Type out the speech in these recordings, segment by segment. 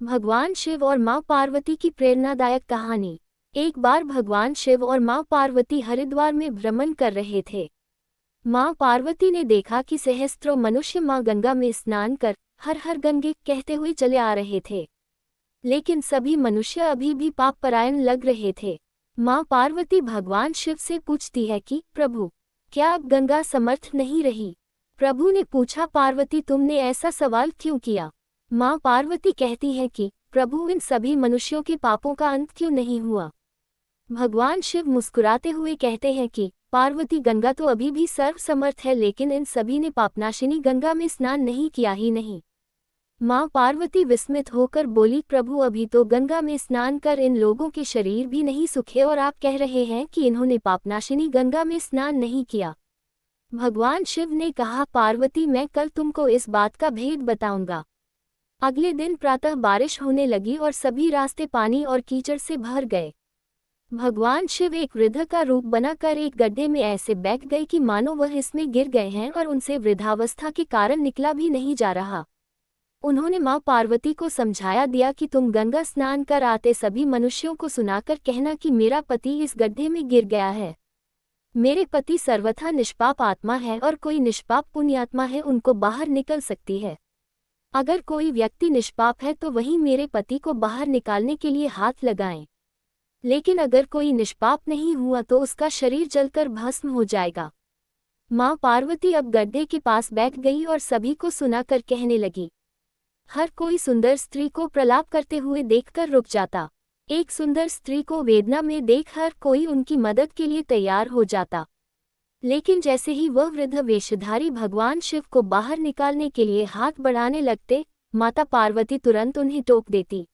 भगवान शिव और मां पार्वती की प्रेरणादायक कहानी। एक बार भगवान शिव और मां पार्वती हरिद्वार में भ्रमण कर रहे थे। मां पार्वती ने देखा कि सहस्त्रों मनुष्य मां गंगा में स्नान कर हर हर गंगे कहते हुए चले आ रहे थे, लेकिन सभी मनुष्य अभी भी पाप परायण लग रहे थे। मां पार्वती भगवान शिव से पूछती है कि प्रभु, क्या अब गंगा समर्थ नहीं रही? प्रभु ने पूछा, पार्वती तुमने ऐसा सवाल क्यों किया? मां पार्वती कहती है कि प्रभु, इन सभी मनुष्यों के पापों का अंत क्यों नहीं हुआ? भगवान शिव मुस्कुराते हुए कहते हैं कि पार्वती, गंगा तो अभी भी सर्वसमर्थ है, लेकिन इन सभी ने पापनाशिनी गंगा में स्नान नहीं किया ही नहीं। मां पार्वती विस्मित होकर बोली, प्रभु, अभी तो गंगा में स्नान कर इन लोगों के शरीर भी नहीं सूखे और आप कह रहे हैं कि इन्होंने पापनाशिनी गंगा में स्नान नहीं किया। भगवान शिव ने कहा, पार्वती, मैं कल तुमको इस बात का भेद बताऊंगा। अगले दिन प्रातः बारिश होने लगी और सभी रास्ते पानी और कीचड़ से भर गए। भगवान शिव एक वृद्ध का रूप बनाकर एक गड्ढे में ऐसे बैठ गए कि मानो वह इसमें गिर गए हैं और उनसे वृद्धावस्था के कारण निकला भी नहीं जा रहा। उन्होंने मां पार्वती को समझाया दिया कि तुम गंगा स्नान कर आते सभी मनुष्यों को सुनाकर कहना कि मेरा पति इस गड्ढे में गिर गया है। मेरे पति सर्वथा निष्पाप आत्मा है और कोई निष्पाप पुण्यात्मा है उनको बाहर निकल सकती है। अगर कोई व्यक्ति निष्पाप है तो वही मेरे पति को बाहर निकालने के लिए हाथ लगाएं, लेकिन अगर कोई निष्पाप नहीं हुआ तो उसका शरीर जलकर भस्म हो जाएगा। मां पार्वती अब गड्ढे के पास बैठ गई और सभी को सुनाकर कहने लगी। हर कोई सुंदर स्त्री को प्रलाप करते हुए देखकर रुक जाता। एक सुंदर स्त्री को वेदना में देख हर कोई उनकी मदद के लिए तैयार हो जाता, लेकिन जैसे ही वह वृद्ध वेशधारी भगवान शिव को बाहर निकालने के लिए हाथ बढ़ाने लगते, माता पार्वती तुरंत उन्हें टोक देती।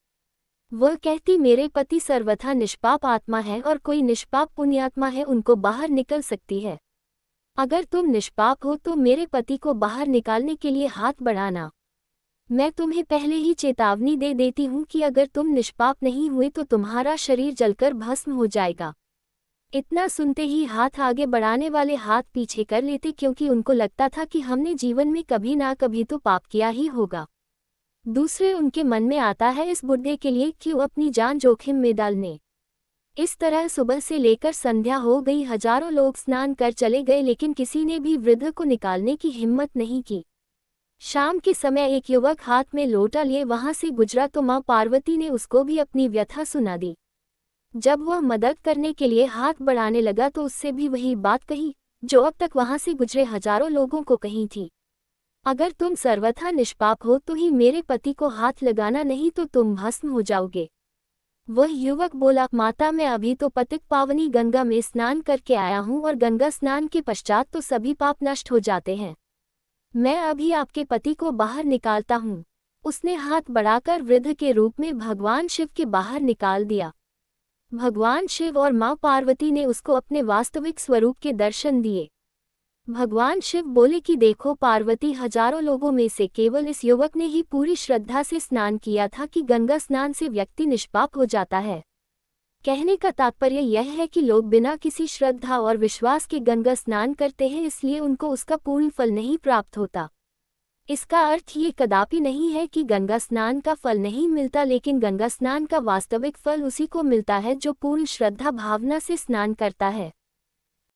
वह कहती, मेरे पति सर्वथा निष्पाप आत्मा है और कोई निष्पाप पुण्यात्मा है उनको बाहर निकल सकती है। अगर तुम निष्पाप हो तो मेरे पति को बाहर निकालने के लिए हाथ बढ़ाना। मैं तुम्हें पहले ही चेतावनी दे देती हूँ कि अगर तुम निष्पाप नहीं हुए तो तुम्हारा शरीर जलकर भस्म हो जाएगा। इतना सुनते ही हाथ आगे बढ़ाने वाले हाथ पीछे कर लेते, क्योंकि उनको लगता था कि हमने जीवन में कभी ना कभी तो पाप किया ही होगा। दूसरे उनके मन में आता है, इस बुढ़े के लिए क्यों अपनी जान जोखिम में डालने। इस तरह सुबह से लेकर संध्या हो गई, हजारों लोग स्नान कर चले गए, लेकिन किसी ने भी वृद्ध को निकालने की हिम्मत नहीं की। शाम के समय एक युवक हाथ में लोटा लिए वहां से गुजरा तो मां पार्वती ने उसको भी अपनी व्यथा सुना दी। जब वह मदद करने के लिए हाथ बढ़ाने लगा तो उससे भी वही बात कही जो अब तक वहां से गुजरे हजारों लोगों को कही थी। अगर तुम सर्वथा निष्पाप हो तो ही मेरे पति को हाथ लगाना, नहीं तो तुम भस्म हो जाओगे। वह युवक बोला, माता, मैं अभी तो पतित पावनी गंगा में स्नान करके आया हूँ और गंगा स्नान के पश्चात तो सभी पाप नष्ट हो जाते हैं। मैं अभी आपके पति को बाहर निकालता हूँ। उसने हाथ बढ़ाकर वृद्ध के रूप में भगवान शिव के बाहर निकाल दिया। भगवान शिव और मां पार्वती ने उसको अपने वास्तविक स्वरूप के दर्शन दिए। भगवान शिव बोले कि देखो पार्वती, हजारों लोगों में से केवल इस युवक ने ही पूरी श्रद्धा से स्नान किया था कि गंगा स्नान से व्यक्ति निष्पाप हो जाता है। कहने का तात्पर्य यह है कि लोग बिना किसी श्रद्धा और विश्वास के गंगा स्नान करते हैं, इसलिए उनको उसका पूर्ण फल नहीं प्राप्त होता। इसका अर्थ ये कदापि नहीं है कि गंगा स्नान का फल नहीं मिलता, लेकिन गंगा स्नान का वास्तविक फल उसी को मिलता है जो पूर्ण श्रद्धा भावना से स्नान करता है।